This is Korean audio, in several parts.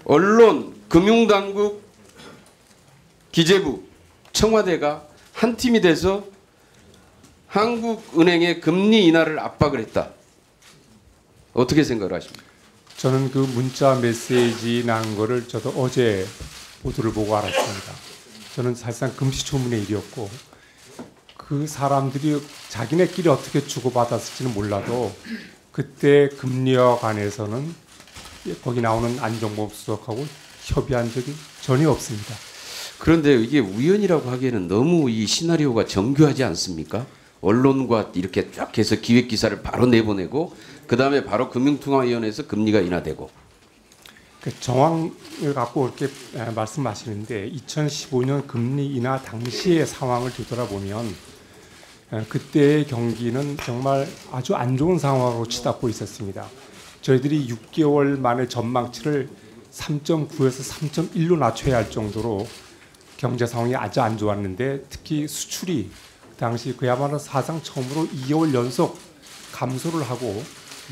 언론, 금융당국, 기재부, 청와대가 한 팀이 돼서 한국은행의 금리 인하를 압박을 했다. 어떻게 생각을 하십니까? 저는 그 문자 메시지 난 거를 저도 어제 보도를 보고 알았습니다. 저는 사실상 금시초문의 일이었고 그 사람들이 자기네끼리 어떻게 주고받았을지는 몰라도 그때 금리역 안에서는 거기 나오는 안종범 수석하고 협의한 적이 전혀 없습니다. 그런데 이게 우연이라고 하기에는 너무 이 시나리오가 정교하지 않습니까? 언론과 이렇게 쫙 해서 기획기사를 바로 내보내고 그 다음에 바로 금융통화위원회에서 금리가 인하되고. 그 정황을 갖고 이렇게 말씀하시는데 2015년 금리 인하 당시의 상황을 뒤돌아보면 그때의 경기는 정말 아주 안 좋은 상황으로 치닫고 있었습니다. 저희들이 6개월 만에 전망치를 3.9에서 3.1로 낮춰야 할 정도로 경제 상황이 아주 안 좋았는데 특히 수출이 그 당시 그야말로 사상 처음으로 2개월 연속 감소를 하고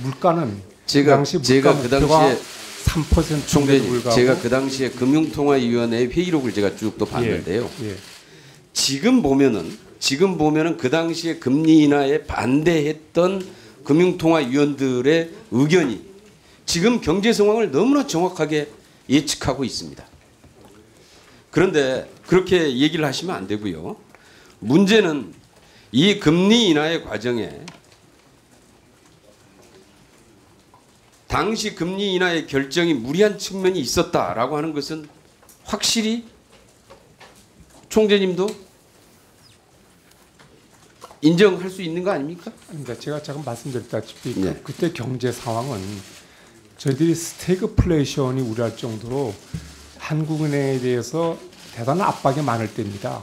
물가는 제가 그 당시에 3% 총재님, 제가 그 당시에 금융통화위원회 회의록을 제가 쭉 또 봤는데요. 예. 지금 보면은 그 당시에 금리 인하에 반대했던 금융통화위원들의 의견이 지금 경제 상황을 너무나 정확하게 예측하고 있습니다. 그런데 그렇게 얘기를 하시면 안 되고요. 문제는 이 금리 인하의 과정에 당시 금리 인하의 결정이 무리한 측면이 있었다라고 하는 것은 확실히 총재님도 인정할 수 있는 거 아닙니까? 아닙니다. 제가 잠깐 말씀드렸다시피 네. 그때 경제 상황은 저희들이 스태그플레이션이 우려할 정도로 한국은행에 대해서 대단한 압박이 많을 때입니다.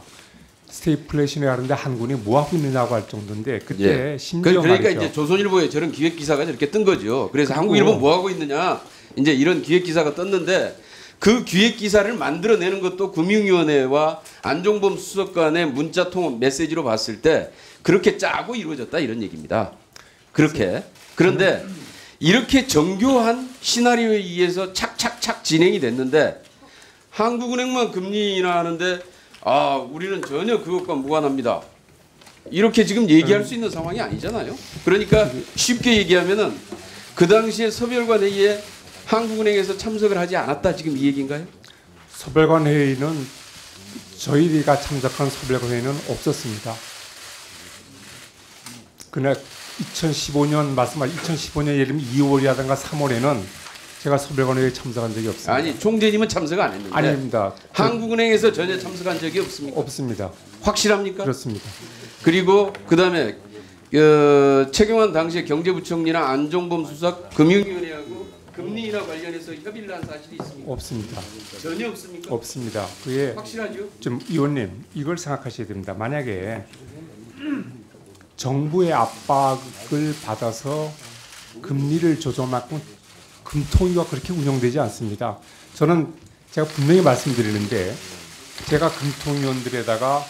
스태그플레이션이 하는데 한국은행이 뭐 하고 있느냐고 할 정도인데 그때 예. 심지어 그러니까 말이죠. 이제 조선일보에 저런 기획 기사가 이렇게 뜬 거죠. 그래서 한국일보 뭐 하고 있느냐 이제 이런 기획 기사가 떴는데 그 기획 기사를 만들어내는 것도 금융위원회와 안종범 수석 간의 문자 통화 메시지로 봤을 때 그렇게 짜고 이루어졌다 이런 얘기입니다. 그렇게. 그런데 이렇게 정교한 시나리오에 의해서 착착착 진행이 됐는데 한국은행만 금리 인하하는데 아 우리는 전혀 그것과 무관합니다. 이렇게 지금 얘기할 수 있는 상황이 아니잖아요. 그러니까 쉽게 얘기하면은 그 당시에 서별관 회의에 한국은행에서 참석을 하지 않았다 지금 이 얘기인가요? 서별관 회의는 저희가 참석한 서별관 회의는 없었습니다. 그날 2015년 말씀하신 2015년 예를 들면 2월이라든가 3월에는 제가 서별관 회의에 참석한 적이 없습니다. 아니 총재님은 참석 안 했는데 아닙니다. 한국은행에서 전혀 참석한 적이 없습니까? 없습니다. 확실합니까? 그렇습니다. 그리고 그다음에 최경환 당시에 경제부총리나 안종범 수석 금융위원회하고 금리 인하 관련해서 협의를 한 사실이 있습니까? 없습니다. 전혀 없습니까? 없습니다. 그게 확실하죠? 좀 의원님 이걸 생각하셔야 됩니다. 만약에 정부의 압박을 받아서 금리를 조정만큼 금통위가 그렇게 운영되지 않습니다. 저는 제가 분명히 말씀드리는데 제가 금통위원들에다가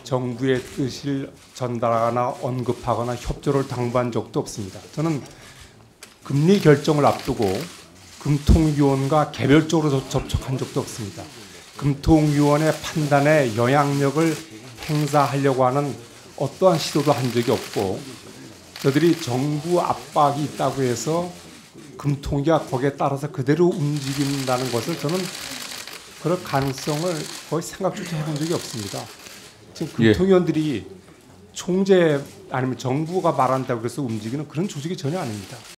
정부의 뜻을 전달하거나 언급하거나 협조를 당부한 적도 없습니다. 저는 금리 결정을 앞두고 금통위원과 개별적으로 접촉한 적도 없습니다. 금통위원의 판단에 영향력을 행사하려고 하는 어떠한 시도도 한 적이 없고 저들이 정부 압박이 있다고 해서 금통위가 거기에 따라서 그대로 움직인다는 것을 저는 그럴 가능성을 거의 생각조차 해본 적이 없습니다. 지금 금통위원들이 총재 아니면 정부가 말한다고 해서 움직이는 그런 조직이 전혀 아닙니다.